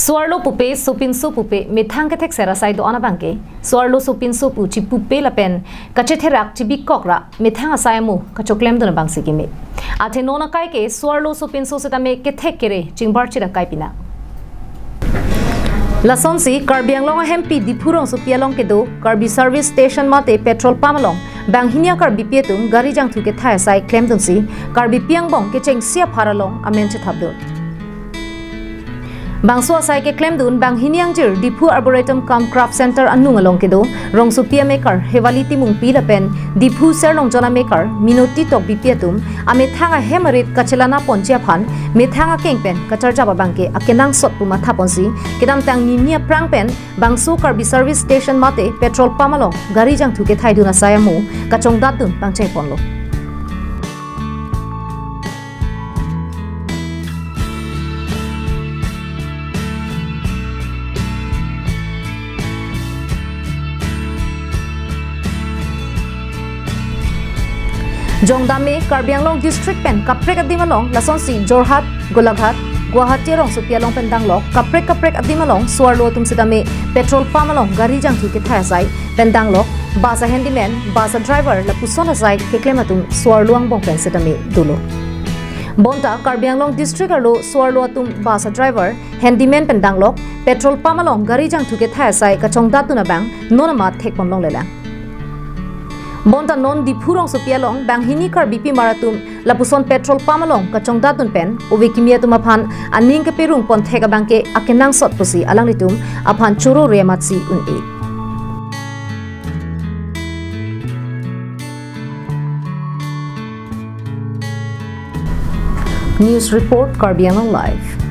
Suarlo pupe supinsu pupe mithang ke thek sera sai do anabangke suarlo supinsu pu chi pupe la pen kachetherak chi bikokra mithang asai mu kachoklem do na bangsi ki me athe nona kai ke suarlo supinsu setame ke thek kere chingbar chi ra kai pina Lasonsi Karbianglong hempi dipurong su pialong ke do Karbi service station mate petrol pump long banghinia Karbipi tum Gari jangthu kethai asai chongdatdunsi Karbipi angbong kechengsi aphar long amen che thabdo Bangso asai ke claim dun bang hiniang jir dipu arboretum cum craft center anung along ke do rong su pia maker hewali timung pi lapen dipu serlong jona maker minoti tok bipiatum ame thanga hemarit kachelana ponchia phan me thanga kengpen kacharja babangke akenang sot puma thaponsi kedam tang ninia prangpen bangso Karbi service station mate petrol pump along Gari jangthu ke thai duna sayamu kachongdatdun bangchai ponlo Jongdame Karbianglong district pen kaprek adimalong Lasonsi Jorhat Golaghat Guwahati rong supialong pendanglok kaprek adimalong suarlo tum sidame petrol pump along Gari jangthu kethai asai pendanglok basa handyman basa driver la puson asai keklematum suarlo angbong pen sidame dulo Bonta Karbianglong district arlo suarlo tum basa driver handyman pendanglok petrol pump along Gari jangthu kethai asai kachongdatduna bang nonama thekpomlong lela Bonta non di purong supialong bang hini Karbipi maratum lapuson petrol pump along kachongdatdun pen uwe kimia tumapan aning ke perung pon thega bangke akenang sot pusi alang litum apan choro rematsi un e News report Karbianglong live